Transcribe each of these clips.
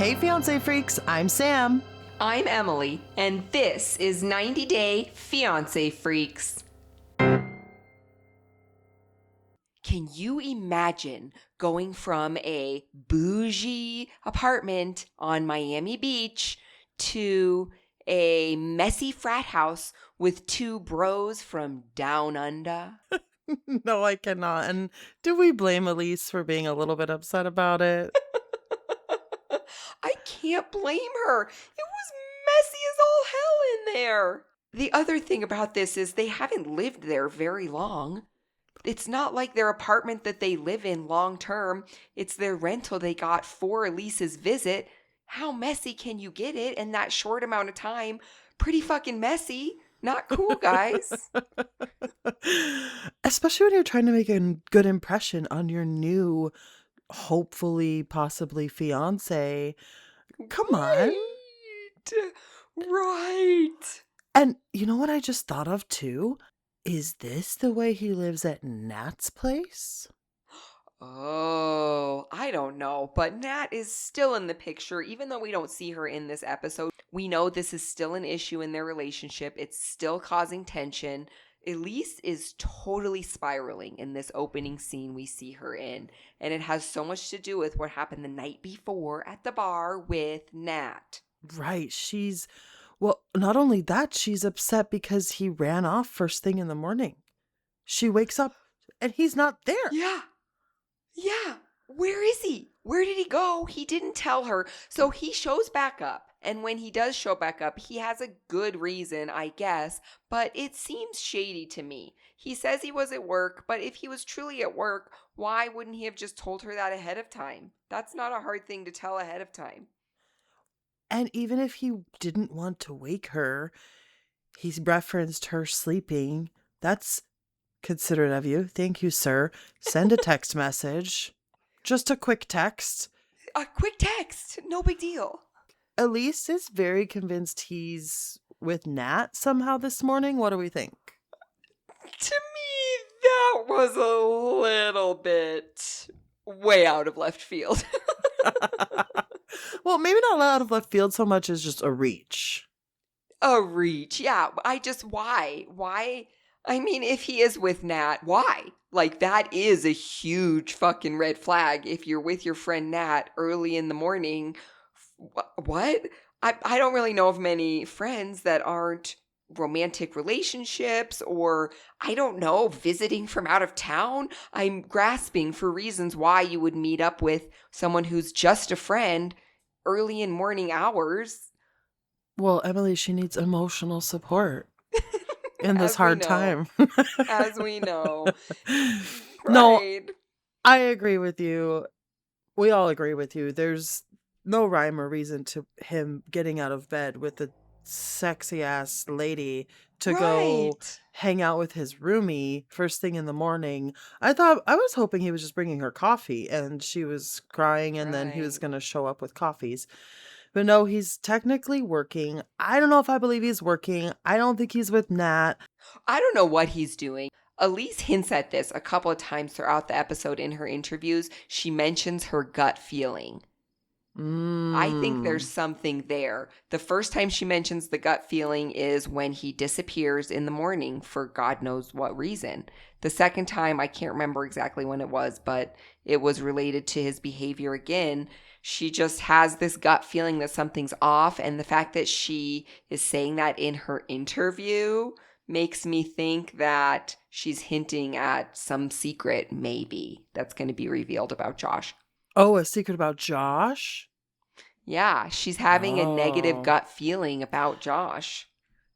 Hey, fiancé freaks, I'm Sam. I'm Emily, and this is 90 Day Fiancé Freaks. Can you imagine going from a bougie apartment on Miami Beach to a messy frat house with two bros from down under? No, I cannot. And do we blame Elise for being a little bit upset about it? I can't blame her. It was messy as all hell in there. The other thing about this is they haven't lived there very long. It's not like their apartment that they live in long term. It's their rental they got for Elise's visit. How messy can you get it in that short amount of time? Pretty fucking messy. Not cool, guys. Especially when you're trying to make a good impression on your new, hopefully, possibly fiance. Come on. Right. And you know what I just thought of too? Is this the way he lives at Nat's place? Oh, I don't know. But Nat is still in the picture, even though we don't see her in this episode. We know this is still an issue in their relationship. It's still causing tension. Elise is totally spiraling in this opening scene we see her in. And it has so much to do with what happened the night before at the bar with Nat. Right. Well, not only that, she's upset because he ran off first thing in the morning. She wakes up and he's not there. Yeah. Where is he? Where did he go? He didn't tell her. So he shows back up. And when he does show back up, he has a good reason, I guess. But it seems shady to me. He says he was at work, but if he was truly at work, why wouldn't he have just told her that ahead of time? That's not a hard thing to tell ahead of time. And even if he didn't want to wake her, he's referenced her sleeping. That's considerate of you. Thank you, sir. Send a text message. Just a quick text. A quick text. No big deal. Elise is very convinced he's with Nat somehow this morning. What do we think? To me, that was a little bit way out of left field. Well, maybe not out of left field so much as just a reach. A reach. Yeah. Why? Why? I mean, if he is with Nat, why? Like, that is a huge fucking red flag. If you're with your friend Nat early in the morning, what? I don't really know of many friends that aren't romantic relationships or, I don't know, visiting from out of town. I'm grasping for reasons why you would meet up with someone who's just a friend early in morning hours. Well, Emily, she needs emotional support in this As we hard know. time. As we know. No, Right. I agree with you. We all agree with you. There's no rhyme or reason to him getting out of bed with a sexy ass lady to go Right. hang out with his roomie first thing in the morning. I was hoping he was just bringing her coffee and she was crying and then he was Right. going to show up with coffees. But no, he's technically working. I don't know if I believe he's working. I don't think he's with Nat. I don't know what he's doing. Elise hints at this a couple of times throughout the episode in her interviews. She mentions her gut feeling. I think there's something there. The first time she mentions the gut feeling is when he disappears in the morning for God knows what reason. The second time, I can't remember exactly when it was, but it was related to his behavior again. She just has this gut feeling that something's off, and the fact that she is saying that in her interview makes me think that she's hinting at some secret, maybe, that's going to be revealed about Josh. Oh, a secret about Josh? Yeah, she's having a negative Oh. gut feeling about Josh.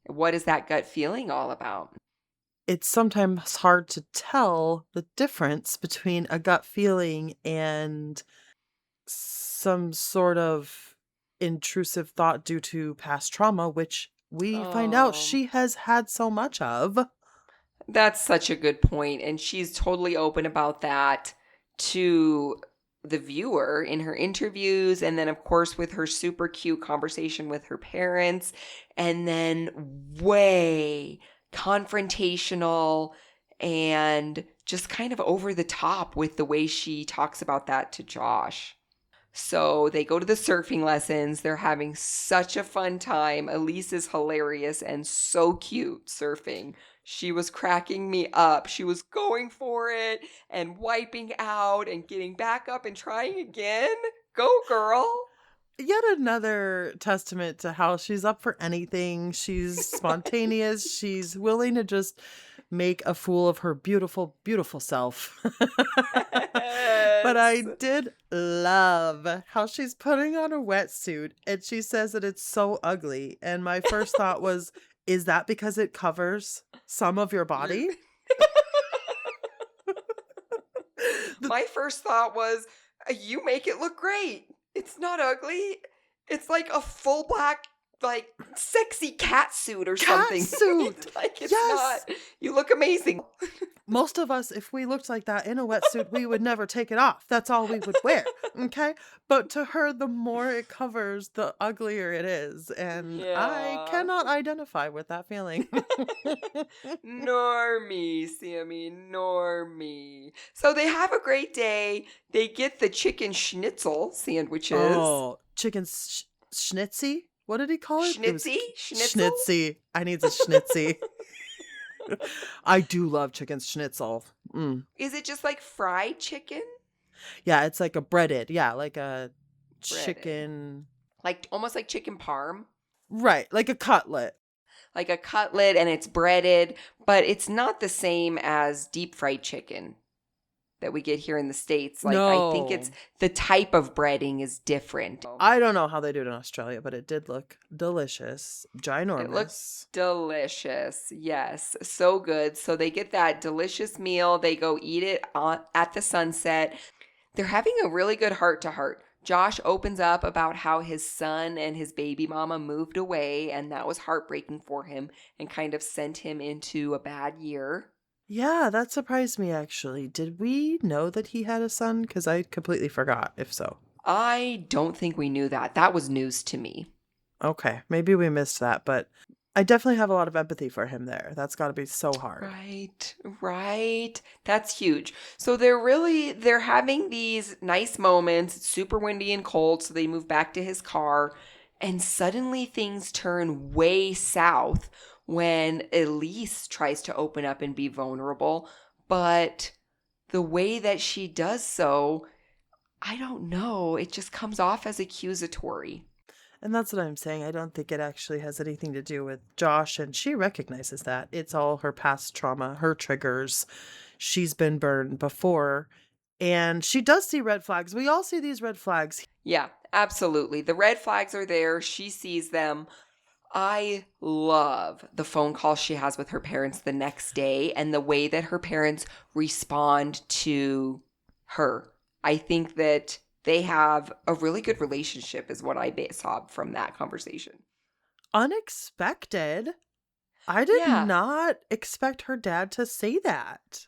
What is that gut feeling all about? It's sometimes hard to tell the difference between a gut feeling and some sort of intrusive thought due to past trauma, which we find out she has had so much of. That's such a good point, and she's totally open about that to the viewer in her interviews, and then of course with her super cute conversation with her parents, and then way confrontational and just kind of over the top with the way she talks about that to Josh. So they go to the surfing lessons. They're having such a fun time. Elise is hilarious and so cute surfing. She was cracking me up. She was going for it and wiping out and getting back up and trying again. Go, girl. Yet another testament to how she's up for anything. She's spontaneous. She's willing to just make a fool of her beautiful, beautiful self. But I Yes. did love how she's putting on a wetsuit and she says that it's so ugly. And my first thought was, is that because it covers some of your You're body? The My first thought was, you make it look great. It's not ugly. It's like a full black, like sexy cat suit or cat something. suit. Like it's not. Yes. You look amazing. Most of us, if we looked like that in a wetsuit, we would never take it off. That's all we would wear. Okay. But to her, the more it covers, the uglier it is. And I Yeah. cannot identify with that feeling. Nor me, Sammy, nor me. So they have a great day. They get the chicken schnitzel sandwiches. Oh, chicken schnitzy? What did he call it? It was Schnitzy? Schnitzel? schnitzy. I need a schnitzy. I do love chicken schnitzel. Mm. Is it just like fried chicken? Yeah, it's like a breaded. Yeah, like a Breaded. chicken. Like almost like chicken parm. Right, like a cutlet. Like a cutlet and it's breaded, but it's not the same as deep fried chicken that we get here in the States. Like I think it's No. the type of breading is different. I don't know how they do it in Australia, but it did look delicious. It looked Ginormous. delicious. Yes, so good. So they get that delicious meal. They go eat it at the sunset. They're having a really good heart to heart. Josh opens up about how his son and his baby mama moved away, and that was heartbreaking for him and kind of sent him into a bad year. Yeah, that surprised me actually. Did we know that he had a son? Because I completely forgot, if so. I don't think we knew that. That was news to me. Okay, maybe we missed that, but I definitely have a lot of empathy for him there. That's got to be so hard. Right, right. That's huge. So they're having these nice moments. It's super windy and cold, so they move back to his car, and suddenly things turn way south when Elise tries to open up and be vulnerable. But the way that she does so, I don't know. It just comes off as accusatory. And that's what I'm saying. I don't think it actually has anything to do with Josh, and she recognizes that. It's all her past trauma, her triggers. She's been burned before, and she does see red flags. We all see these red flags. Yeah, absolutely. The red flags are there. She sees them. I love the phone call she has with her parents the next day and the way that her parents respond to her. I think that they have a really good relationship, is what I saw from that conversation. Unexpected. I did Yeah. not expect her dad to say that.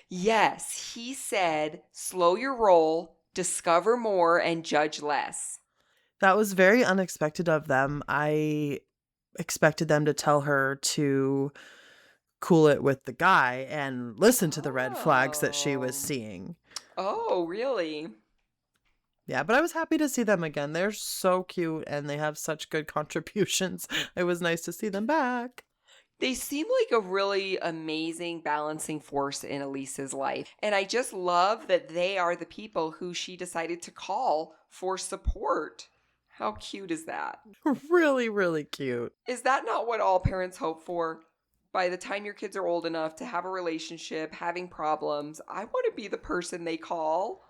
Yes, he said, slow your roll, discover more, and judge less. That was very unexpected of them. I expected them to tell her to cool it with the guy and listen to the red flags that she was Oh. seeing. Oh, really? Yeah, but I was happy to see them again. They're so cute and they have such good contributions. It was nice to see them back. They seem like a really amazing balancing force in Elise's life. And I just love that they are the people who she decided to call for support. How cute is that? Really, really cute. Is that not what all parents hope for? By the time your kids are old enough to have a relationship, having problems, I want to be the person they call.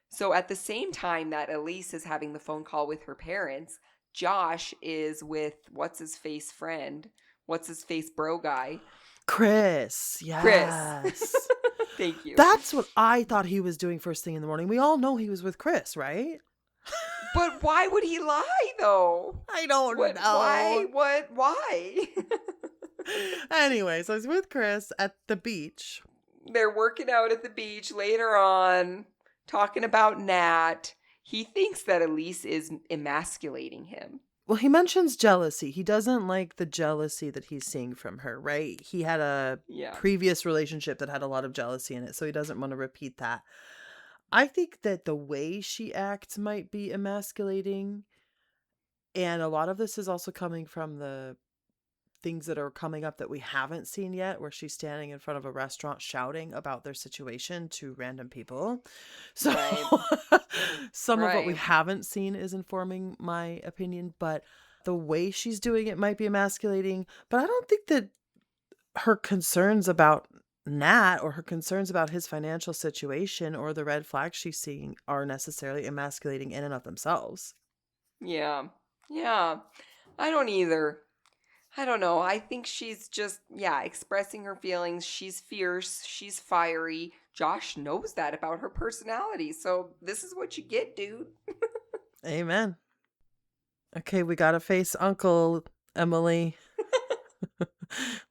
So at the same time that Elise is having the phone call with her parents, Josh is with what's his face friend, what's his face bro guy, Chris, Chris. yes. Thank you. That's what I thought he was doing first thing in the morning. We all know he was with Chris, right? But why would he lie though? I don't What? Why? know. What? Why? Anyway, so I was with Chris at the beach. They're working out at the beach later on, talking about Nat. He thinks that Elise is emasculating him. Well, he mentions jealousy. He doesn't like the jealousy that he's seeing from her, right? He had a Yeah. previous relationship that had a lot of jealousy in it, so he doesn't want to repeat that. I think that the way she acts might be emasculating, and a lot of this is also coming from the things that are coming up that we haven't seen yet, where she's standing in front of a restaurant shouting about their situation to random people. So Right. some of what we Right. haven't seen is informing my opinion, but the way she's doing it might be emasculating. But I don't think that her concerns about Nat or her concerns about his financial situation or the red flags she's seeing are necessarily emasculating in and of themselves. Yeah. Yeah. I don't either. I don't know. I think she's just, yeah, expressing her feelings. She's fierce. She's fiery. Josh knows that about her personality. So this is what you get, dude. Amen. Okay, we gotta face Uncle, Emily.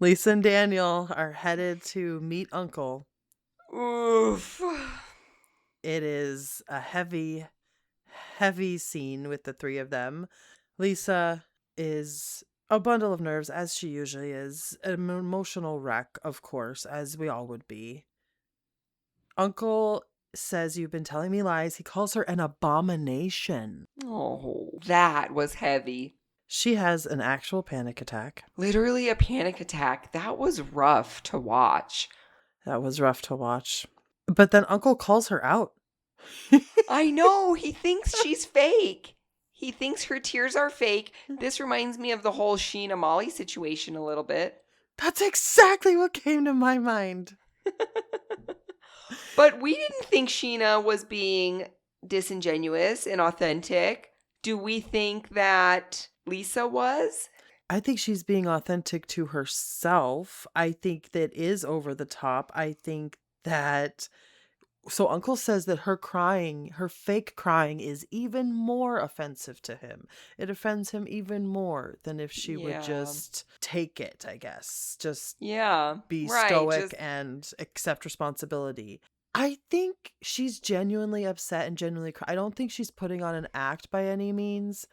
Lisa and Daniel are headed to meet Uncle. Oof. It is a heavy, heavy scene with the three of them. Lisa is a bundle of nerves, as she usually is. An emotional wreck, of course, as we all would be. Uncle says, "You've been telling me lies." He calls her an abomination. Oh, that was heavy. She has an actual panic attack. Literally a panic attack. That was rough to watch. That was rough to watch. But then Uncle calls her out. I know. He thinks she's fake. He thinks her tears are fake. This reminds me of the whole Sheena Molly situation a little bit. That's exactly what came to my mind. But we didn't think Sheena was being disingenuous and authentic. Do we think that Lisa was? I think she's being authentic to herself. I think that is over the top. I think that so Uncle says that her crying, her fake crying is even more offensive to him. It offends him even more than if she would Yeah. just take it, I guess. Just Yeah. be Right. stoic Just, and accept responsibility. I think she's genuinely upset and genuinely I don't think she's putting on an act by any means.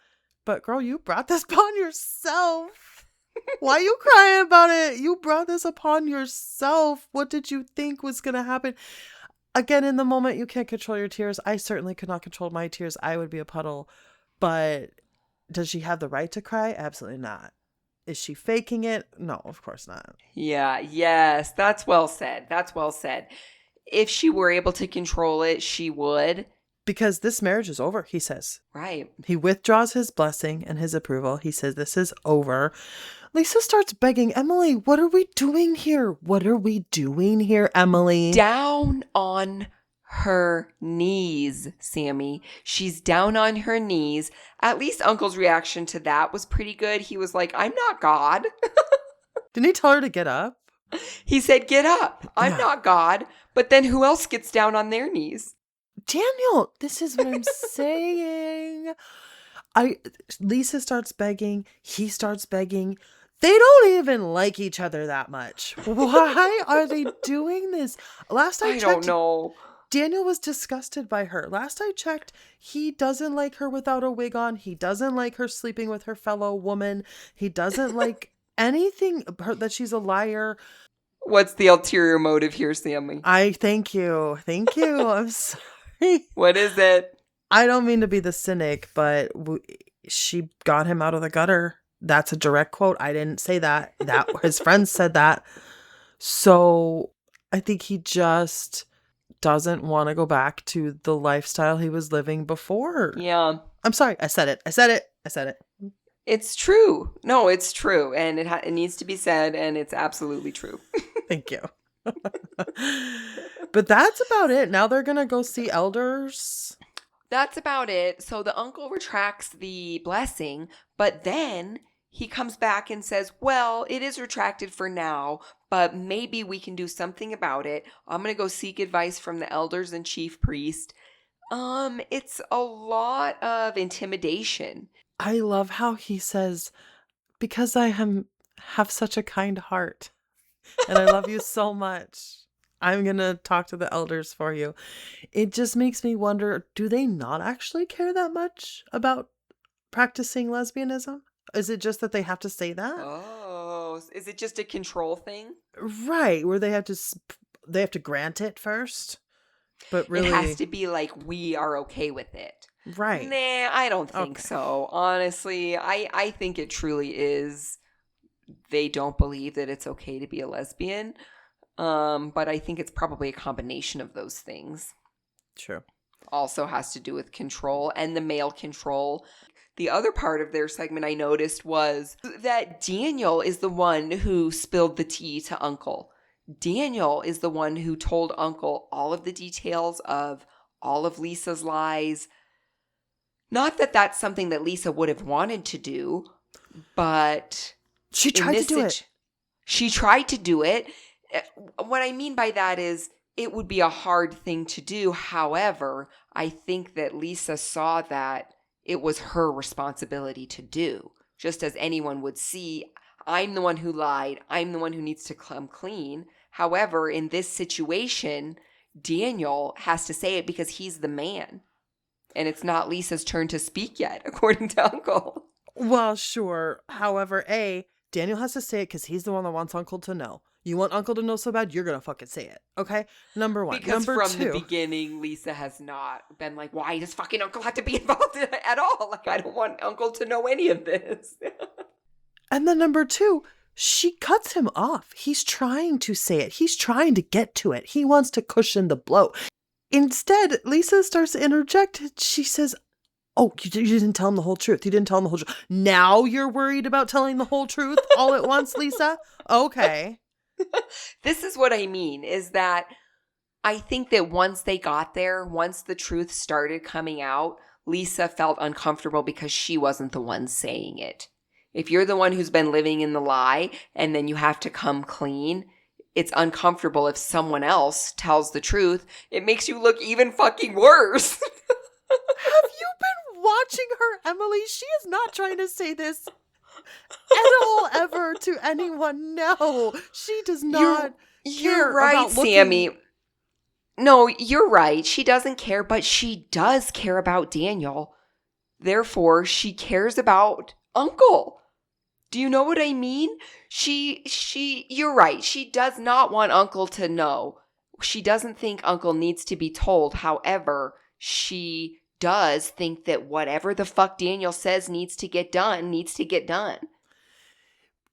But girl, you brought this upon yourself. Why are you crying about it? You brought this upon yourself. What did you think was going to happen? Again, in the moment, you can't control your tears. I certainly could not control my tears. I would be a puddle. But does she have the right to cry? Absolutely not. Is she faking it? No, of course not. yeah. Yes. That's well said. That's well said. If she were able to control it, she would. Because this marriage is over, he says. Right. He withdraws his blessing and his approval. He says, "This is over." Lisa starts begging, "Emily, what are we doing here? What are we doing here, Emily?" Down on her knees, Sammy. She's down on her knees. At least Uncle's reaction to that was pretty good. He was like, I'm not God. Didn't he tell her to get up? He said, get up. I'm Yeah. not God. But then who else gets down on their knees? Daniel, this is what I'm saying. Lisa starts begging, he starts begging. They don't even like each other that much. Why are they doing this? Last I I don't checked, know. Daniel was disgusted by her. Last I checked, he doesn't like her without a wig on. He doesn't like her sleeping with her fellow woman. He doesn't like anything that she's a liar. What's the ulterior motive here, Sammy? I thank you. Thank you. I'm sorry. What is it? I don't mean to be the cynic, but she got him out of the gutter. That's a direct quote. I didn't say that. That his friends said that. So I think he just doesn't want to go back to the lifestyle he was living before. Yeah. I'm sorry. I said it. I said it. I said it. It's true. No, it's true. And it needs to be said, and it's absolutely true. Thank you. But that's about it. Now they're going to go see elders. That's about it. So the uncle retracts the blessing, but then he comes back and says, well, it is retracted for now, but maybe we can do something about it. I'm going to go seek advice from the elders and chief priest. It's a lot of intimidation. I love how he says, "Because have such a kind heart and I love you so much, I'm going to talk to the elders for you." It just makes me wonder, do they not actually care that much about practicing lesbianism? Is it just that they have to say that? Oh, is it just a control thing? Right, where they have to grant it first? But It has really, to be like we are okay with it. right. Nah, I don't think Okay. so. Honestly, I think it truly is they don't believe that it's okay to be a lesbian. But I think it's probably a combination of those things. True. Also has to do with control and the male control. The other part of their segment I noticed was that Daniel is the one who spilled the tea to Uncle. Daniel is the one who told Uncle all of the details of all of Lisa's lies. Not that that's something that Lisa would have wanted to do, but She in tried to this do it. situation, she tried to do it. What I mean by that is it would be a hard thing to do. However, I think that Lisa saw that it was her responsibility to do, just as anyone would see. I'm the one who lied. I'm the one who needs to come clean. However, in this situation, Daniel has to say it because he's the man. And it's not Lisa's turn to speak yet, according to Uncle. Well, sure. However, Daniel has to say it because he's the one that wants Uncle to know. You want Uncle to know so bad, you're going to fucking say it. Okay? Number one. Because Number from the two. beginning, Lisa has not been like, why does fucking Uncle have to be involved in it at all? Like, I don't want Uncle to know any of this. And then number two, she cuts him off. He's trying to say it. He's trying to get to it. He wants to cushion the blow. Instead, Lisa starts to interject. She says, "Oh, you didn't tell him the whole truth. You didn't tell him the whole truth. Now you're worried about telling the whole truth all at once, Lisa? Okay." This is what I mean, is that I think that once they got there, once the truth started coming out, Lisa felt uncomfortable because she wasn't the one saying it. If you're the one who's been living in the lie and then you have to come clean, it's uncomfortable if someone else tells the truth. It makes you look even fucking worse. Have you been watching her, Emily? She is not trying to say this at all ever to anyone. No, she does You're not you're care right, about looking. Sammy. No, you're right. She doesn't care, but she does care about Daniel. Therefore, she cares about Uncle. Do you know what I mean? You're right. She does not want Uncle to know. She doesn't think Uncle needs to be told. However, she does think that whatever the fuck Daniel says needs to get done, needs to get done.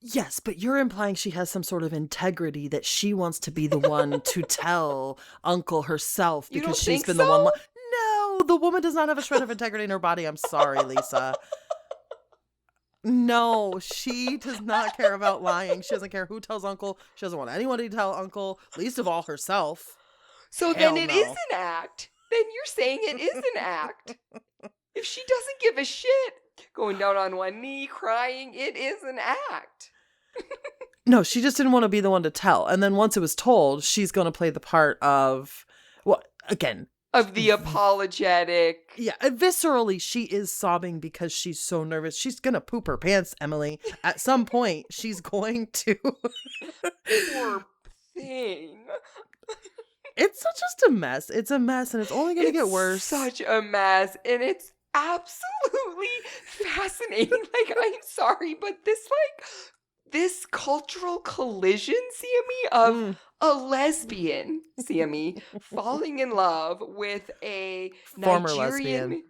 Yes, but you're implying she has some sort of integrity that she wants to be the one to tell Uncle herself You because don't she's think been the so? one. No, the woman does not have a shred of integrity in her body. I'm sorry, Lisa. No, she does not care about lying. She doesn't care who tells Uncle. She doesn't want anyone to tell Uncle, least of all herself. So then Hell it is no. an act. Then you're saying it is an act. If she doesn't give a shit, going down on one knee, crying, it is an act. No, she just didn't want to be the one to tell. And then once it was told, she's going to play the part of, well, again, Of the apologetic. yeah, viscerally, she is sobbing because she's so nervous. She's going to poop her pants, Emily. At some point, she's going to. Poor thing. It's just a mess. It's a mess, and it's only going to get worse. Such a mess. And it's absolutely fascinating. Like, I'm sorry, but this cultural collision, Sammy, of Mm, a lesbian, Sammy, falling in love with a former lesbian. Nigerian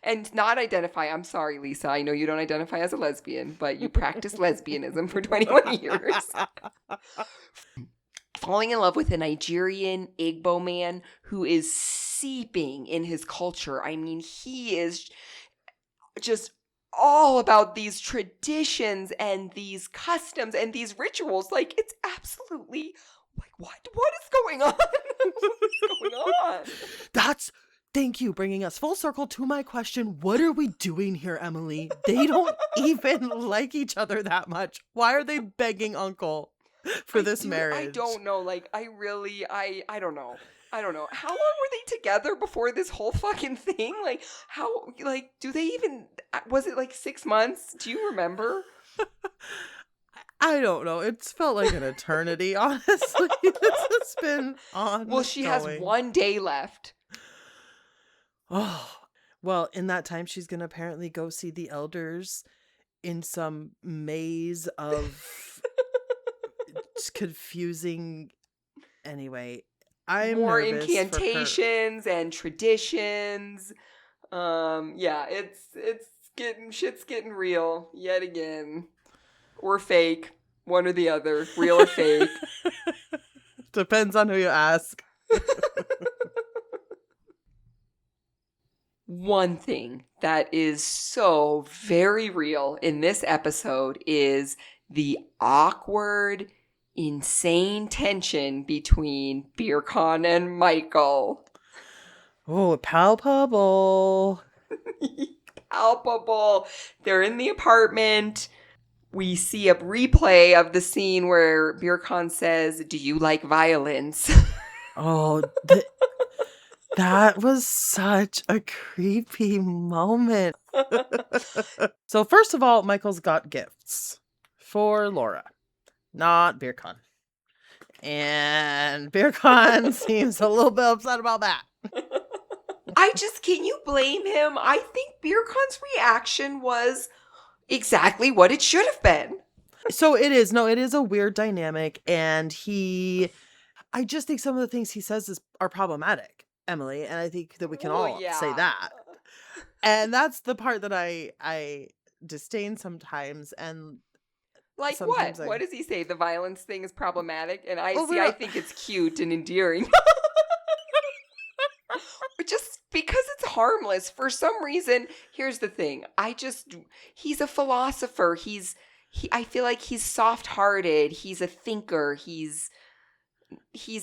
and not identify. I'm sorry, Lisa. I know you don't identify as a lesbian, but you practiced lesbianism for 21 years. Falling in love with a Nigerian Igbo man who is seeping in his culture. I mean, he is just all about these traditions and these customs and these rituals. Like, it's absolutely like, what is going on? What is going on? Thank you, bringing us full circle to my question. What are we doing here, Emily? They don't even like each other that much. Why are they begging Uncle for this marriage? I don't know. Like, I don't know. I don't know. How long were they together before this whole fucking thing? Like, how, like, do they even, was it like 6 months? Do you remember? I don't know. It's felt like an eternity, honestly. This has been on. Well, she has one day left. Oh, well, in that time, she's going to apparently go see the elders in some maze of confusing. Anyway, I'm more nervous for her. incantations and traditions. Yeah, it's getting shit's getting real yet again. Or fake. One or the other. Real or fake. Depends on who you ask. One thing that is so very real in this episode is the awkward, insane tension between Beercon and Michael. Oh, palpable. Palpable. They're in the apartment. We see a replay of the scene where Beercon says, "Do you like violence?" Oh, that was such a creepy moment. So first of all, Michael's got gifts for Laura, not BeerCon. And BeerCon seems a little bit upset about that. Can you blame him? I think Beercon's reaction was exactly what it should have been. So it is a weird dynamic, and I just think some of the things he says are problematic, Emily, and I think that we can Well, all say yeah. that. And that's the part that I disdain sometimes, and Like what? sometimes What does he say? The violence thing is problematic? And well, I we're think it's cute and endearing. Just because it's harmless. For some reason, here's the thing. He's a philosopher. I feel like he's soft-hearted. He's a thinker. He's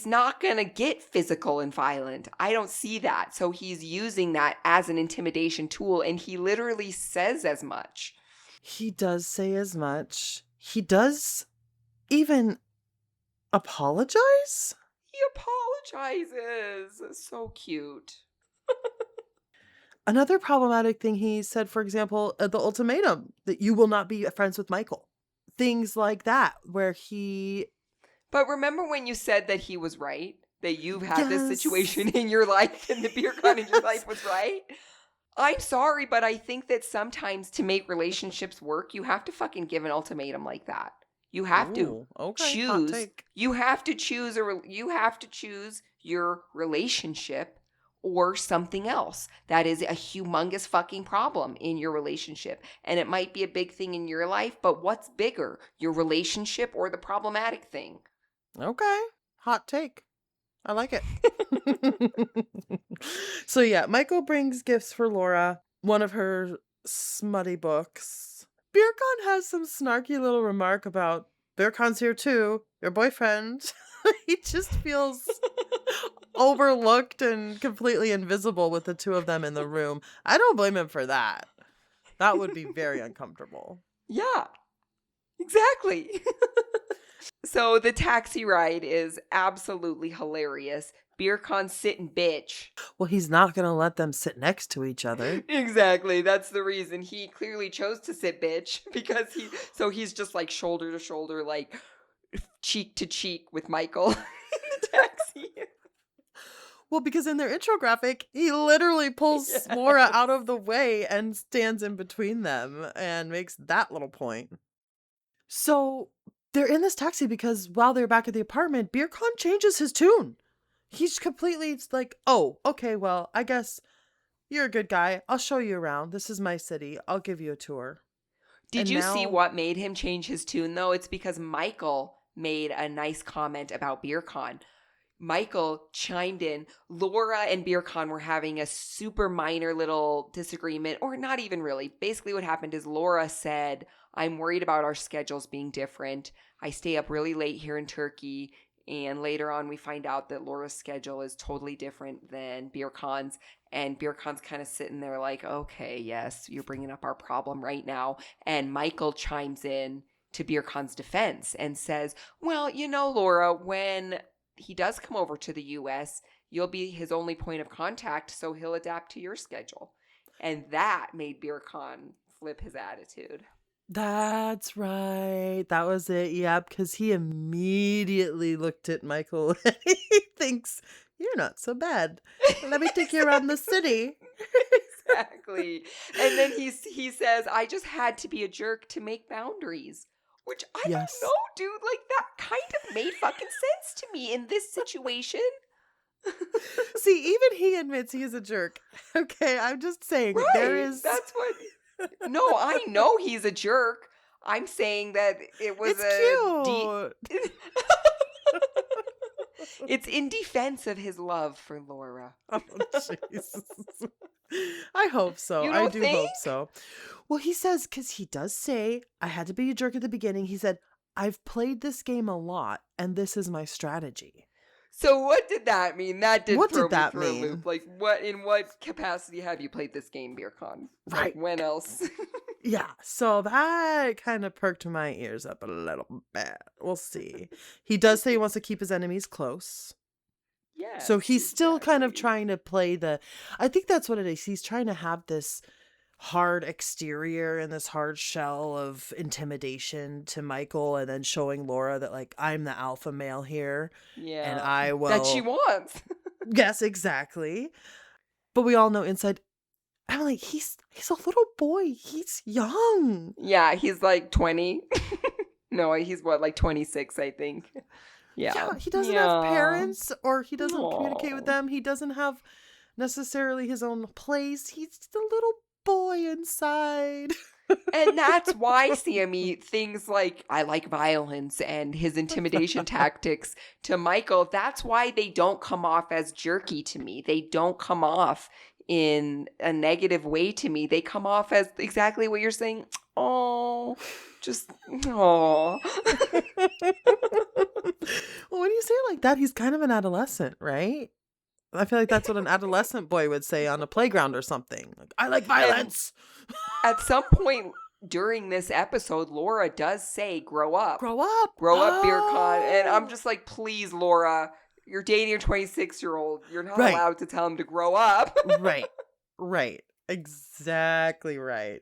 not going to get physical and violent. I don't see that. So he's using that as an intimidation tool, and he literally says as much. He does say as much. He does even apologize. He apologizes. So cute. Another problematic thing he said, for example, the ultimatum that you will not be friends with Michael. Things like that, where he. But remember when you said that he was right? That you've had this Yes. situation in your life and the beer con in your life was right? I'm sorry, but I think that sometimes to make relationships work, you have to fucking give an ultimatum like that. You have to Ooh, okay, hot choose. take. You have to choose you have to choose your relationship or something else. That is a humongous fucking problem in your relationship. And it might be a big thing in your life, but what's bigger, your relationship or the problematic thing? Okay, hot take. I like it. So yeah, Michael brings gifts for Laura, one of her smutty books. Beercon has some snarky little remark about Beercon's here too, your boyfriend. He just feels overlooked and completely invisible with the two of them in the room. I don't blame him for that. That would be very uncomfortable. Yeah, exactly. So the taxi ride is absolutely hilarious. Beercon sitting bitch. Well, he's not going to let them sit next to each other. Exactly. That's the reason he clearly chose to sit bitch because he's just like shoulder to shoulder, like cheek to cheek with Michael in the taxi. Well, because in their intro graphic, he literally pulls Laura out of the way and stands in between them and makes that little point. So they're in this taxi because while they're back at the apartment, Beercon changes his tune. He's completely like, oh, okay, well, I guess you're a good guy. I'll show you around. This is my city. I'll give you a tour. Did And you see now, what made him change his tune though? It's because Michael made a nice comment about BeerCon. Michael chimed in. Laura and BeerCon were having a super minor little disagreement, or not even really. Basically, what happened is Laura said, I'm worried about our schedules being different. I stay up really late here in Turkey. And later on, we find out that Laura's schedule is totally different than BeerCon's. And BeerCon's kind of sitting there like, okay, yes, you're bringing up our problem right now. And Michael chimes in to BeerCon's defense and says, well, Laura, when he does come over to the US, you'll be his only point of contact, so he'll adapt to your schedule. And that made BeerCon flip his attitude. that's right. That was it. Yep. Because he immediately looked at Michael and he thinks, you're not so bad. Let me take you around the city. Exactly. And then he says, I just had to be a jerk to make boundaries. Which I don't Yes. know, dude. Like, that kind of made fucking sense to me in this situation. See, even he admits he is a jerk. Okay, I'm just saying there Right. is That's what. No, I know he's a jerk. I'm saying that it was it's a cute. It's in defense of his love for Laura. Oh, Jesus. I hope so. You I don't do hope think? so. Well, he says, because he does say, I had to be a jerk at the beginning. He said, I've played this game a lot, and this is my strategy. So what did that mean? That did What throw did me that for a loop. mean? Like what capacity have you played this game, BeerCon? Like Right. when else? Yeah. So that kind of perked my ears up a little bit. We'll see. He does say he wants to keep his enemies close. So Yes, he's still kind of exactly. trying to play I think that's what it is. He's trying to have this hard exterior and this hard shell of intimidation to Michael, and then showing Laura that, like, I'm the alpha male here and Yeah. I That she will. wants. Yes, exactly. But we all know inside, I'm like, he's a little boy. He's young. Yeah, he's like 20. No, he's what, like 26, I think. Yeah. Yeah, he doesn't have Yeah. parents, or he doesn't communicate with Oh. them. He doesn't have necessarily his own place. He's just a little boy inside. And that's why Sammy things like I like violence and his intimidation tactics to Michael, that's why they don't come off as jerky to me. They don't come off in a negative way to me. They come off as exactly what you're saying. Oh, just oh. Well, when you say it like that, he's kind of an adolescent, right? I feel like that's what an adolescent boy would say on a playground or something. Like, I like And violence. at some point during this episode, Laura does say, grow up. Grow up. Grow up, beer con. And I'm Oh. just like, please, Laura, you're dating a 26-year-old. You're not Right. allowed to tell him to grow up. Right. Right. Exactly right.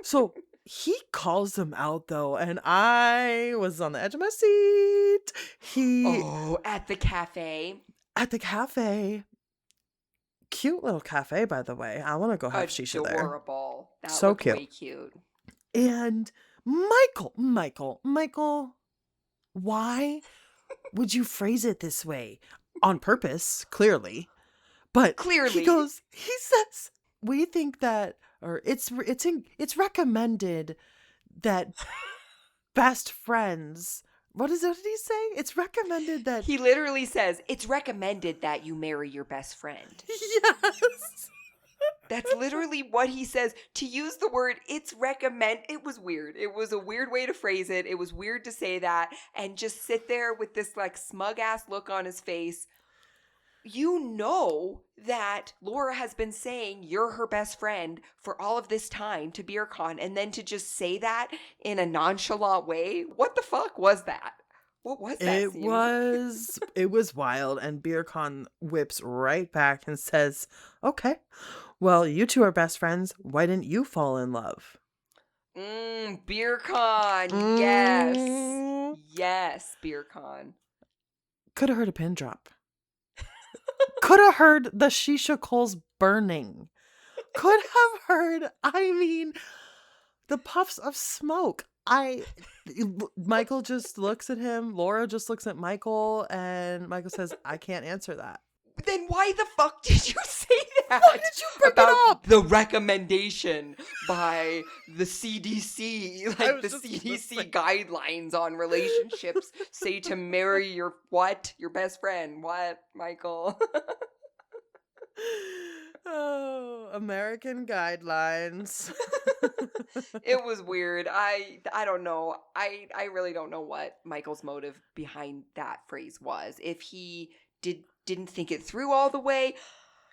So he calls him out though, and I was on the edge of my seat. He Oh, at the cafe. At the cafe. Cute little cafe, by the way. I want to go have shisha there. Adorable. That So looked cute. way cute. And Michael, why would you phrase it this way? On purpose, clearly. But Clearly. he says, we think that, or it's recommended that best friends, what did he say? It's recommended that, He literally says, it's recommended that you marry your best friend. yes. That's literally what he says. To use the word, it's recommend. It was weird. It was a weird way to phrase it. It was weird to say that and just sit there with this like smug ass look on his face. You know that Laura has been saying you're her best friend for all of this time to BeerCon, and then to just say that in a nonchalant way. What the fuck was that? What was that, It Sammy? was wild, and BeerCon whips right back and says, "Okay, well, you two are best friends. Why didn't you fall in love?" BeerCon. Yes. Mm. Yes, BeerCon. Could have heard a pin drop. Could have heard the shisha coals burning. Could have heard, I mean, the puffs of smoke. Michael just looks at him. Laura just looks at Michael, and Michael says, "I can't answer that." But then why the fuck did you say that? Why did you bring about it up? the recommendation by the CDC, I like was the just gonna say. CDC guidelines on relationships say to marry your what? Your best friend. What, Michael? Oh, American guidelines. It was weird. I don't know. I really don't know what Michael's motive behind that phrase was. If he didn't think it through all the way.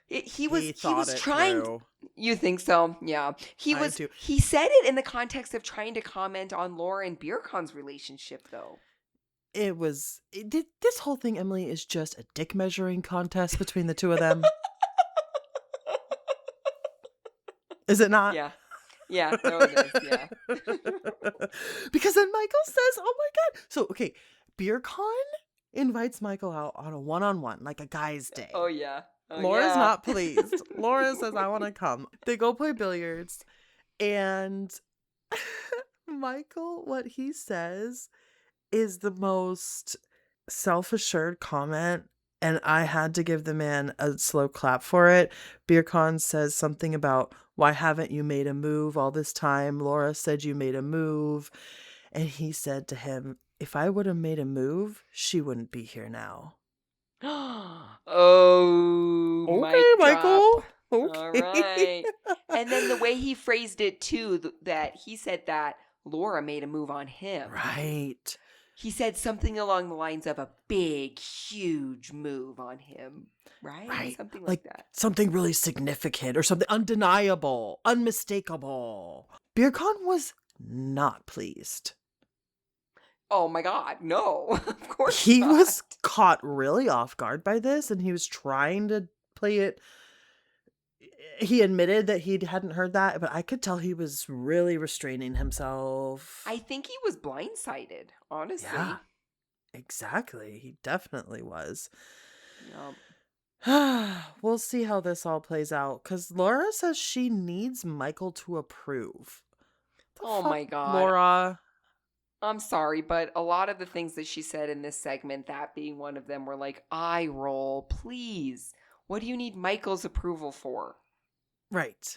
He thought was it trying. through. You think so? Yeah. I do. He said it in the context of trying to comment on Laura and BeerCon's relationship, though. This whole thing, Emily, is just a dick measuring contest between the two of them. Is it not? Yeah. Yeah, no, it is. Yeah. Because then Michael says, "Oh my God." So, okay, BeerCon invites Michael out on a one-on-one, like a guy's day. Oh, yeah. Oh, Laura's yeah. not pleased. Laura says, "I want to come." They go play billiards, and Michael, what he says is the most self-assured comment And I had to give the man a slow clap for it. Beer Khan says something about, why haven't you made a move all this time? Laura said you made a move. And he said to him, if I would have made a move, she wouldn't be here now. Oh, Okay, mic drop. Michael. All Okay. right. And then the way he phrased it too, that he said that Laura made a move on him. Right. He said something along the lines of a big, huge move on him, right? Right. Something like Like that. something really significant or something undeniable, unmistakable. Beer Khan was not pleased. Oh my God, no, of course He not. was caught really off guard by this, and he was trying to play it. He admitted that he hadn't heard that, but I could tell he was really restraining himself. I think he was blindsided, honestly. Yeah, exactly. He definitely was. Yep. We'll see how this all plays out, because Laura says she needs Michael to approve. Oh my God. Laura. I'm sorry, but a lot of the things that she said in this segment, that being one of them, were like, eye roll, please. What do you need Michael's approval for? Right.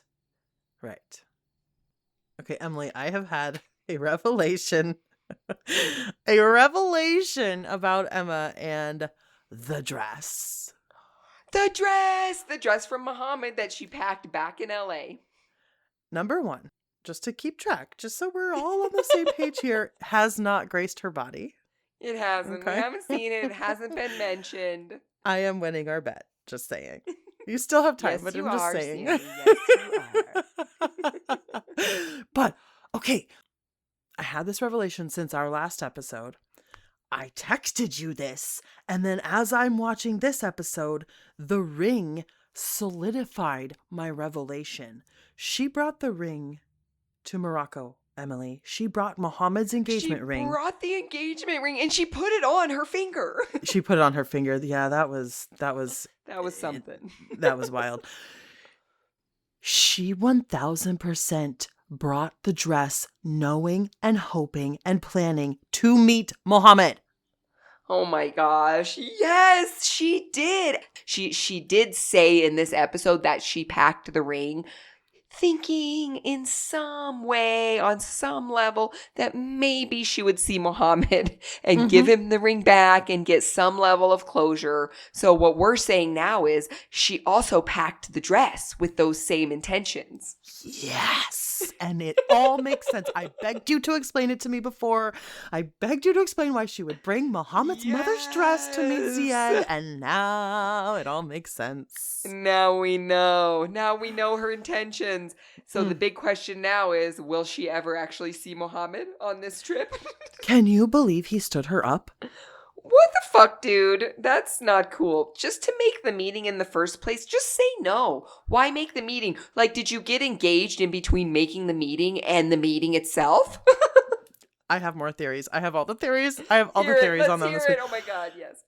Okay, Emily, I have had a revelation. A revelation about Emma and the dress. The dress from Muhammad that she packed back in LA. Number one, just to keep track, just so we're all on the same page here, has not graced her body. It hasn't. Okay. We haven't seen it. It hasn't been mentioned. I am winning our bet. Just saying. You still have time, Yes, but you I'm just are, saying. Sammy. Yes, you are. But, okay. I had this revelation since our last episode. I texted you this, and then as I'm watching this episode, the ring solidified my revelation. She brought the ring to Morocco, Emily. She brought Muhammad's engagement ring. She brought the engagement ring and she put it on her finger. She put it on her finger. Yeah, that was That was something. That was wild. She 1000% brought the dress knowing and hoping and planning to meet Muhammad. Oh my gosh. Yes, she did. She did say in this episode that she packed the ring thinking in some way, on some level, that maybe she would see Muhammad and give him the ring back and get some level of closure. So what we're saying now is she also packed the dress with those same intentions. Yes. And it all makes sense. I begged you to explain it to me before. I begged you to explain why she would bring Muhammad's mother's dress to meet Ziad. And now it all makes sense. Now we know. Now we know her intentions. So the big question now is, will she ever actually see Muhammad on this trip? Can you believe he stood her up? What the fuck, dude? That's not cool. Just to make the meeting in the first place, just say no. Why make the meeting? Like, did you get engaged in between making the meeting and the meeting itself? I have more theories. I have all the theories. I have all the theories on them. Let's hear it. Oh my God, yes.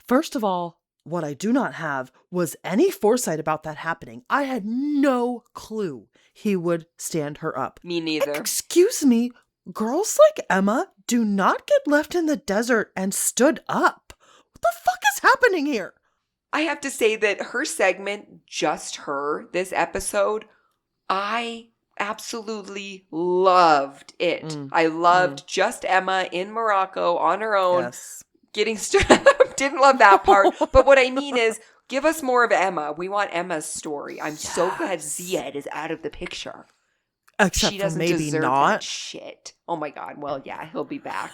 First of all, what I do not have was any foresight about that happening. I had no clue he would stand her up. Me neither. Excuse me, girls like Emma do not get left in the desert and stood up. What the fuck is happening here? I have to say that her segment, just her, this episode, I absolutely loved it. I loved just Emma in Morocco on her own. Yes. Getting stood up. Didn't love that part. But what I mean is, give us more of Emma. We want Emma's story. I'm so glad Ziad is out of the picture. Except she for doesn't maybe deserve not. that shit. Oh my God. Well, yeah, he'll be back.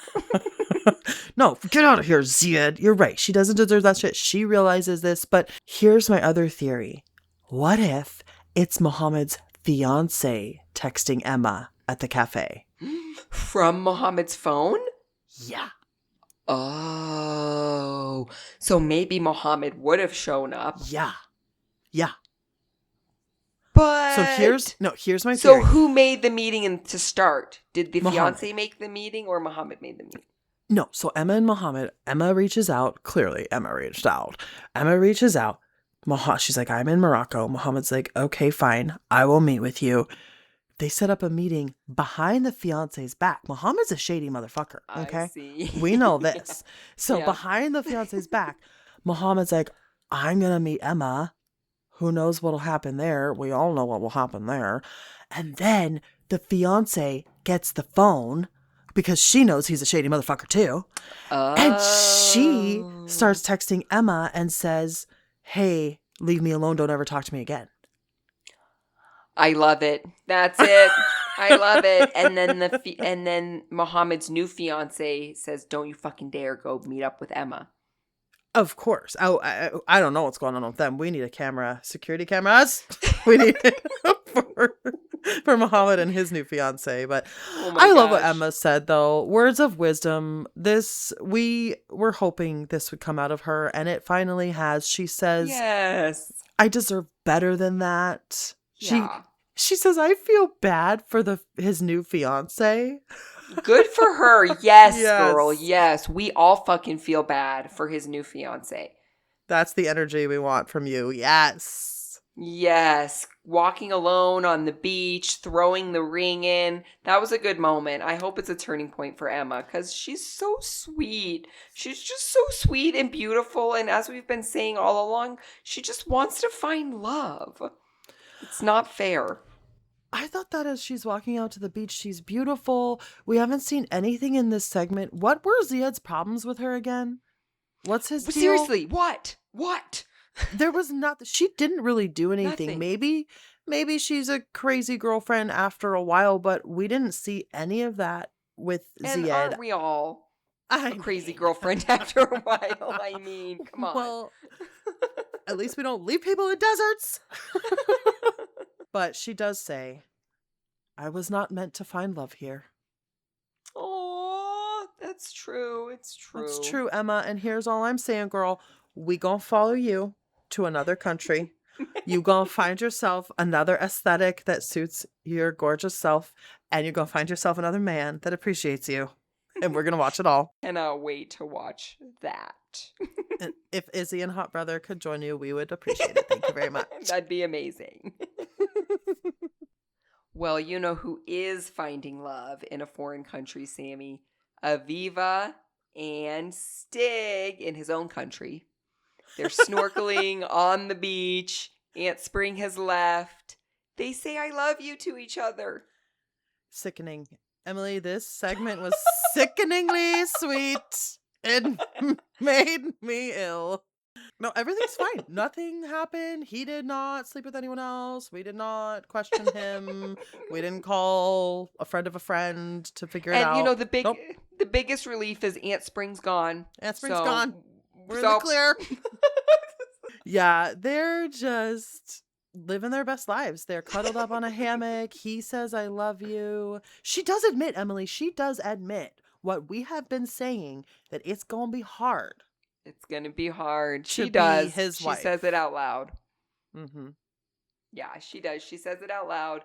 No, get out of here, Ziad. You're right. She doesn't deserve that shit. She realizes this. But here's my other theory. What if it's Muhammad's fiance texting Emma at the cafe? From Muhammad's phone? Yeah. Oh. So maybe Muhammad would have shown up. Yeah. But So here's my theory. So who made the meeting to start? Did the Muhammad. fiance make the meeting or Muhammad made the meeting? No, so Emma and Muhammad, Emma reaches out. Clearly, Emma reached out. Emma reaches out. She's like, I'm in Morocco. Muhammad's like, okay, fine. I will meet with you. They set up a meeting behind the fiance's back. Muhammad's a shady motherfucker, okay? I see. We know this. So Yeah. behind the fiance's back, Muhammad's like, I'm going to meet Emma. Who knows what'll happen there? We all know what will happen there. And then the fiance gets the phone because she knows he's a shady motherfucker too. And she Oh. starts texting Emma and says, hey, leave me alone. Don't ever talk to me again. I love it. That's it. I love it. And then and then Muhammad's new fiance says, "Don't you fucking dare go meet up with Emma." Of course. I don't know what's going on with them. We need a camera, security cameras. We need for Muhammad and his new fiance. But Oh my I love what gosh. Emma said, though. Words of wisdom. We were hoping this would come out of her, and it finally has. She says, Yes. I deserve better than that. Yeah. She says, I feel bad for his new fiance. Good for her. Yes, girl. Yes. Yes. We all fucking feel bad for his new fiance. That's the energy we want from you. Yes. Yes. Walking alone on the beach, throwing the ring in. That was a good moment. I hope it's a turning point for Emma because she's so sweet. She's just so sweet and beautiful. And as we've been saying all along, she just wants to find love. It's not fair. I thought that as she's walking out to the beach, she's beautiful. We haven't seen anything in this segment. What were Ziad's problems with her again? What's his But deal? seriously, what? What? There was not. She didn't really do anything. Nothing. Maybe she's a crazy girlfriend after a while, but we didn't see any of that with And Ziad. aren't we all I a crazy mean, girlfriend after a while? I mean, come on. well, at least we don't leave people in deserts. But she does say, I was not meant to find love here. Oh, that's true. It's true. That's true, Emma. And here's all I'm saying, girl. We gonna follow you to another country. You gonna find yourself another aesthetic that suits your gorgeous self. And you're gonna find yourself another man that appreciates you. And we're gonna watch it all. Cannot wait to watch that. And if Izzy and Hot Brother could join you, we would appreciate it. Thank you very much. That'd be amazing. Well, you know who is finding love in a foreign country, Sammy? Aviva and Stig in his own country. They're snorkeling on the beach. Aunt Spring has left. They say I love you to each other. Sickening. Emily, this segment was sickeningly sweet. It made me ill. No, everything's fine. Nothing happened. He did not sleep with anyone else. We did not question him. We didn't call a friend of a friend to figure it out. And you know Nope. the biggest relief is Aunt Spring's gone. Aunt Spring's gone. We're in so- the clear. Yeah, they're just living their best lives. They're cuddled up on a hammock. He says, I love you. She does admit, Emily, she does admit what we have been saying, that it's going to be hard. It's going to be hard. She be does. his She wife. says it out loud. Mm-hmm. Yeah, she does. She says it out loud.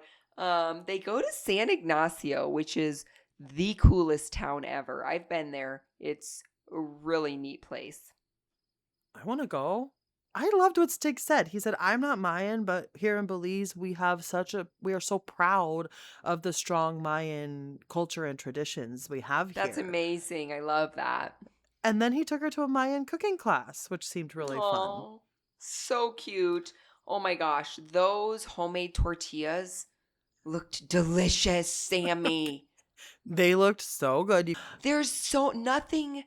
They go to San Ignacio, which is the coolest town ever. I've been there. It's a really neat place. I want to go. I loved what Stig said. He said, I'm not Mayan, but here in Belize, we are so proud of the strong Mayan culture and traditions we have here. That's amazing. I love that. And then he took her to a Mayan cooking class, which seemed really fun. Oh, so cute. Oh my gosh. Those homemade tortillas looked delicious, Sammy. They looked so good. There's nothing.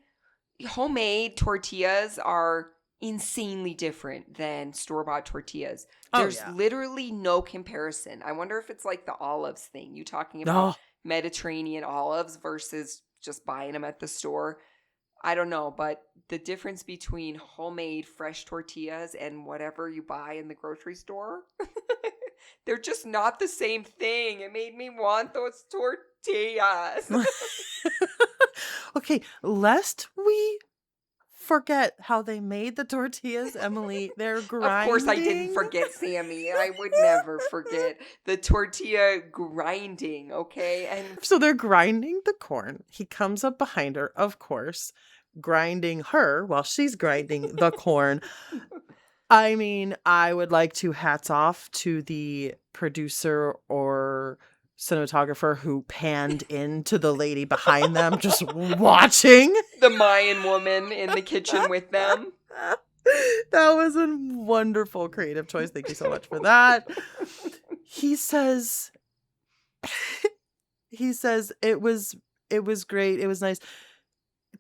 Homemade tortillas are insanely different than store-bought tortillas. There's literally no comparison. I wonder if it's like the olives thing. You talking about Mediterranean olives versus just buying them at the store. I don't know, but the difference between homemade fresh tortillas and whatever you buy in the grocery store, they're just not the same thing. It made me want those tortillas. Okay, lest we forget how they made the tortillas, Emily. They're grinding. Of course I didn't forget, Sammy. I would never forget the tortilla grinding, okay? And so they're grinding the corn. He comes up behind her, of course, grinding her while she's grinding the corn. I mean, I would like to hats off to the producer or cinematographer who panned into the lady behind them just watching the Mayan woman in the kitchen with them. That was a wonderful creative choice. Thank you so much for that. He says it was great. It was nice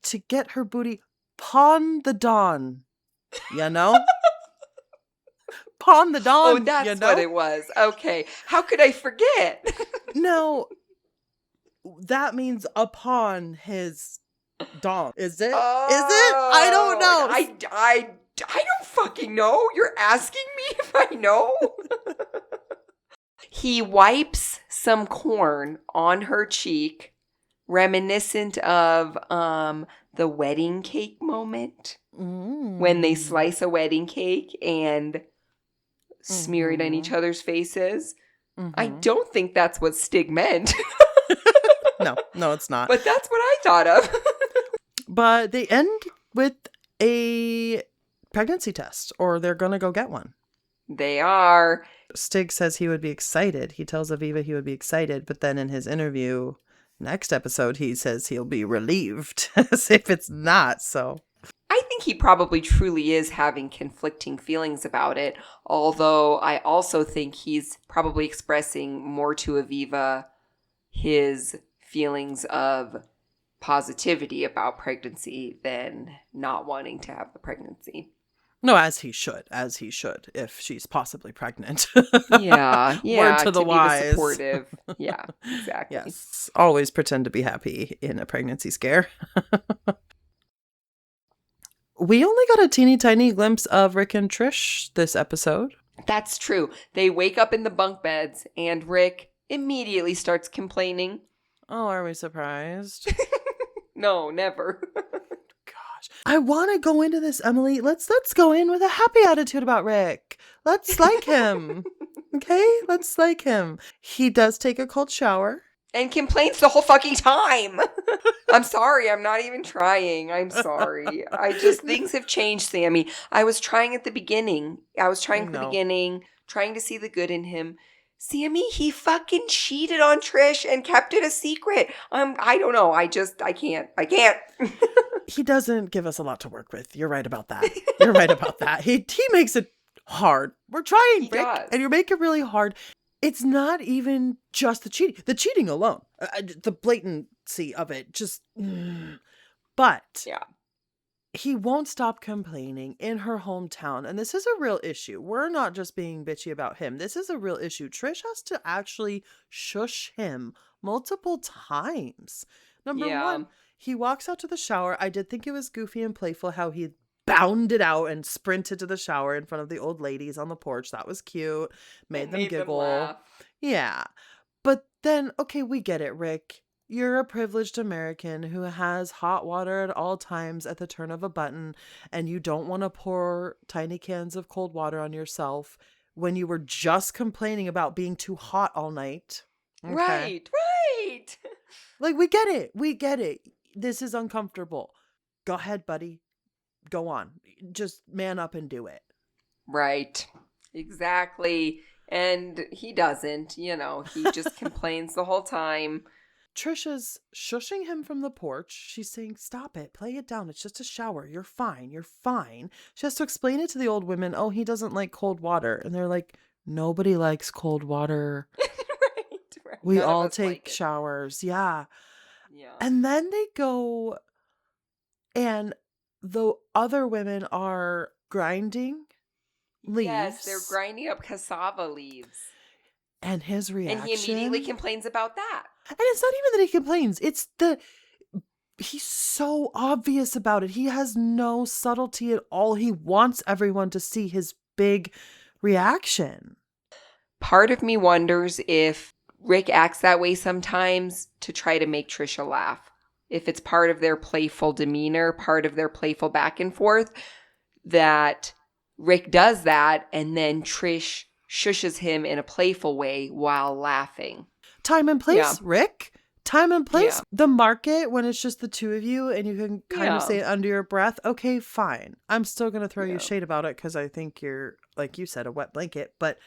to get her booty pawn the dawn. You know? Pawn the Oh, dawn, you that's what know? it was. Okay. How could I forget? No, that means upon his dawn. Is it? Is it? I don't Oh, know. I don't fucking know. You're asking me if I know? He wipes some corn on her cheek, reminiscent of the wedding cake moment when they slice a wedding cake and smear it on each other's faces. I don't think that's what Stig meant, No, it's not. but that's what I thought of. But they end with a pregnancy test, or they're going to go get one. They are. Stig says he would be excited. He tells Aviva he would be excited, but then in his interview, next episode, he says he'll be relieved as if it's not. So I think he probably truly is having conflicting feelings about it, although I also think he's probably expressing more to Aviva his feelings of positivity about pregnancy than not wanting to have the pregnancy. no, as he should, if she's possibly pregnant. Yeah, Word to the be wise. the supportive. Yeah, exactly. Yes, always pretend to be happy in a pregnancy scare. We only got a teeny tiny glimpse of Rick and Trish this episode. That's true. They wake up in the bunk beds and Rick immediately starts complaining. Oh, are we surprised? No, never. Gosh. I want to go into this, Emily. Let's go in with a happy attitude about Rick. Let's like him. Okay? Let's like him. He does take a cold shower. And complains the whole fucking time. I'm sorry. I'm not even trying. I'm sorry. Things have changed, Sammy. I was trying at the beginning. Trying to see the good in him. Sammy, he fucking cheated on Trish and kept it a secret. I don't know. I can't. He doesn't give us a lot to work with. You're right about that. You're right about that. He makes it hard. We're trying, Rick, and you make it really hard. It's not even just the cheating. The cheating alone, the blatancy of it, just. But yeah, he won't stop complaining in her hometown, and this is a real issue. We're not just being bitchy about him. This is a real issue. Trish has to actually shush him multiple times. Number one, he walks out to the shower. I did think it was goofy and playful how he bounded out and sprinted to the shower in front of the old ladies on the porch. That was cute. Made them giggle. Them laugh. Yeah. But then, okay, we get it, Rick. You're a privileged American who has hot water at all times at the turn of a button, and you don't want to pour tiny cans of cold water on yourself when you were just complaining about being too hot all night. Okay. Right. Like, we get it. We get it. This is uncomfortable. Go ahead, buddy. Go on. Just man up and do it. Right. Exactly. And he doesn't, he just complains the whole time. Trisha's shushing him from the porch. She's saying, stop it. Play it down. It's just a shower. You're fine. You're fine. She has to explain it to the old women. Oh, he doesn't like cold water. And they're like, nobody likes cold water. Right. We all take showers. Yeah. And then they go and the other women are grinding leaves. Yes, they're grinding up cassava leaves. And his reaction. And he immediately complains about that. And it's not even that he complains. It's he's so obvious about it. He has no subtlety at all. He wants everyone to see his big reaction. Part of me wonders if Rick acts that way sometimes to try to make Trisha laugh. If it's part of their playful demeanor, part of their playful back and forth, that Rick does that and then Trish shushes him in a playful way while laughing. Time and place, Rick. Time and place. Yeah. The market, when it's just the two of you and you can kind of say it under your breath, okay, fine. I'm still going to throw you shade about it because I think you're, like you said, a wet blanket, but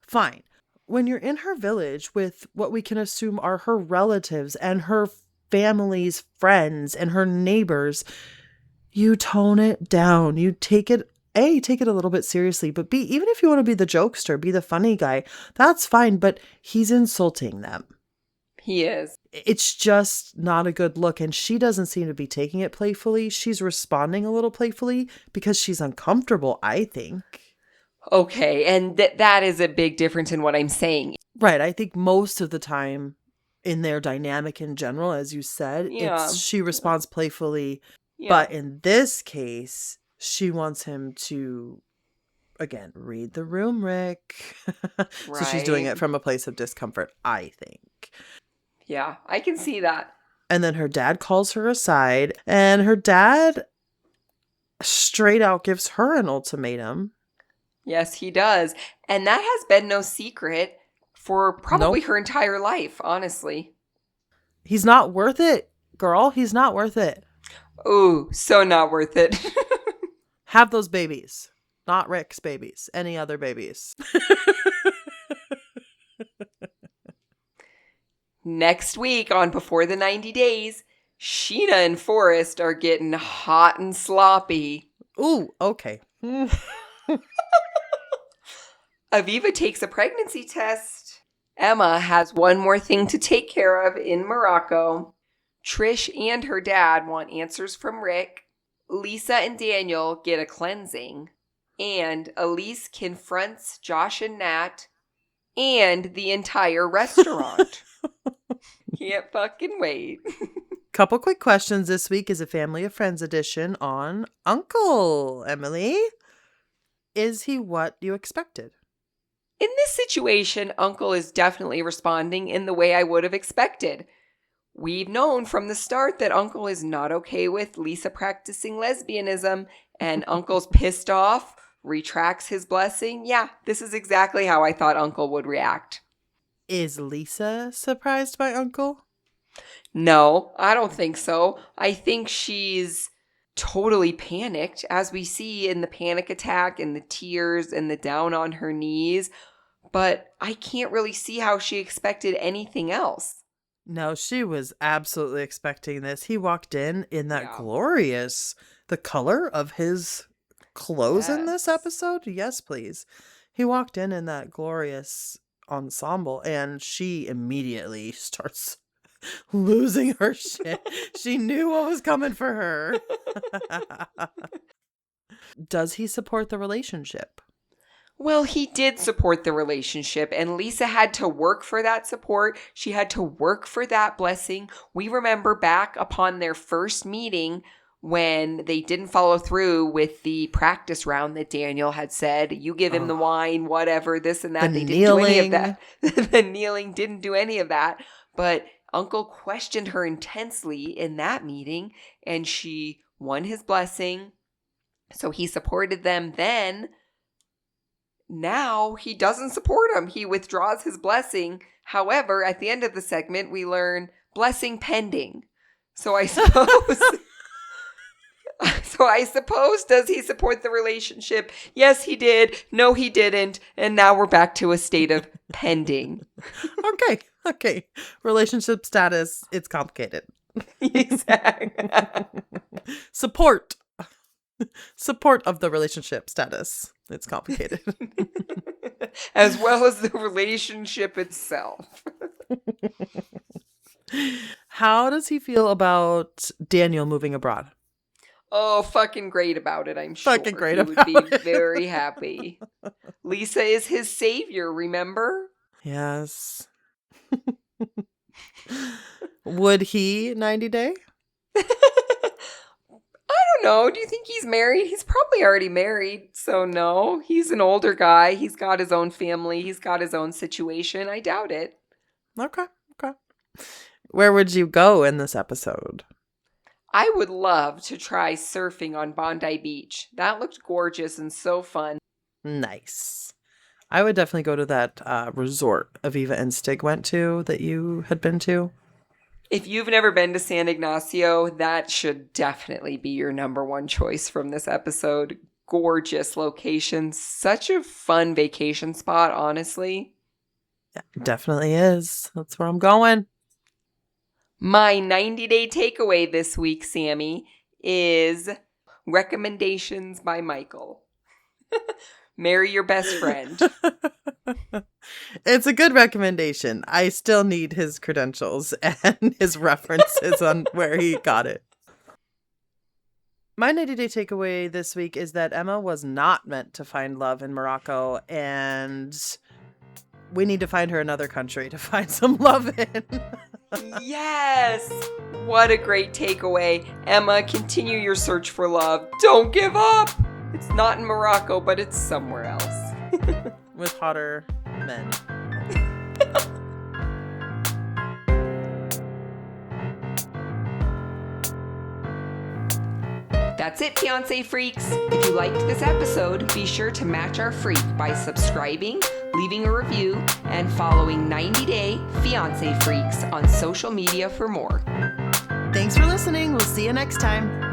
fine. When you're in her village with what we can assume are her relatives and her family's friends and her neighbors, you tone it down. You take it A, take it a little bit seriously, but B, even if you want to be the jokester, be the funny guy, that's fine, but he's insulting them. He is. It's just not a good look, and she doesn't seem to be taking it playfully. She's responding a little playfully because she's uncomfortable, I think. Okay, and that is a big difference in what I'm saying. Right, I think most of the time in their dynamic in general, as you said, Yeah. she responds playfully, Yeah. but in this case, she wants him to, again, read the room, Rick. So she's doing Right. it from a place of discomfort, I think. Yeah, I can see that. And then her dad calls her aside, and her dad straight out gives her an ultimatum. Yes, he does. And that has been no secret for probably Nope. her entire life, honestly. He's not worth it, girl. He's not worth it. Ooh, so not worth it. Have those babies. Not Rick's babies. Any other babies. Next week on Before the 90 Days, Sheena and Forrest are getting hot and sloppy. Ooh, okay. Aviva takes a pregnancy test. Emma has one more thing to take care of in Morocco. Trish and her dad want answers from Rick. Lisa and Daniel get a cleansing. And Elise confronts Josh and Nat and the entire restaurant. Can't fucking wait. Couple quick questions this week is a Family of Friends edition on Uncle. Emily, is he what you expected? In this situation, Uncle is definitely responding in the way I would have expected. We've known from the start that Uncle is not okay with Lisa practicing lesbianism, and Uncle's pissed off, retracts his blessing. Yeah, this is exactly how I thought Uncle would react. Is Lisa surprised by Uncle? No, I don't think so. I think she's totally panicked, as we see in the panic attack and the tears and the down on her knees. But I can't really see how she expected anything else. No, she was absolutely expecting this. He walked in that Yeah. glorious, the color of his clothes in this Yes. episode. Yes, please. He walked in that glorious ensemble, and she immediately starts losing her shit. She knew what was coming for her. Does he support the relationship? Well, he did support the relationship, and Lisa had to work for that support. She had to work for that blessing. We remember back upon their first meeting when they didn't follow through with the practice round that Daniel had said, you give him the wine, whatever, this and that. They didn't do any of that. The kneeling didn't do any of that. But Uncle questioned her intensely in that meeting, and she won his blessing. So he supported them then. Now he doesn't support him. He withdraws his blessing. However, at the end of the segment, we learn blessing pending. So I suppose... does he support the relationship? Yes, he did. No, he didn't. And now we're back to a state of pending. Okay. Relationship status, it's complicated. Exactly. Support of the relationship status. It's complicated. As well as the relationship itself. How does he feel about Daniel moving abroad? Oh, fucking great about it, I'm sure. Fucking great he about would be it. very happy. Lisa is his savior, remember? Yes. Would he 90 day? I don't know. Do you think he's married? He's probably already married. So no, he's an older guy. He's got his own family. He's got his own situation. I doubt it. Okay. Where would you go in this episode? I would love to try surfing on Bondi Beach. That looked gorgeous and so fun. Nice. I would definitely go to that resort Aviva and Stig went to that you had been to. If you've never been to San Ignacio, that should definitely be your number one choice from this episode. Gorgeous location. Such a fun vacation spot, honestly. Yeah, definitely is. That's where I'm going. My 90-day takeaway this week, Sammy, is recommendations by Michael. Marry your best friend. It's a good recommendation. I still need his credentials and his references on where he got it. My 90-day takeaway this week is that Emma was not meant to find love in Morocco, and we need to find her another country to find some love in. Yes! What a great takeaway. Emma, continue your search for love. Don't give up! It's not in Morocco, but it's somewhere else. With hotter men. That's it, Fiancé Freaks. If you liked this episode, be sure to match our freak by subscribing, leaving a review, and following 90-Day Fiancé Freaks on social media for more. Thanks for listening. We'll see you next time.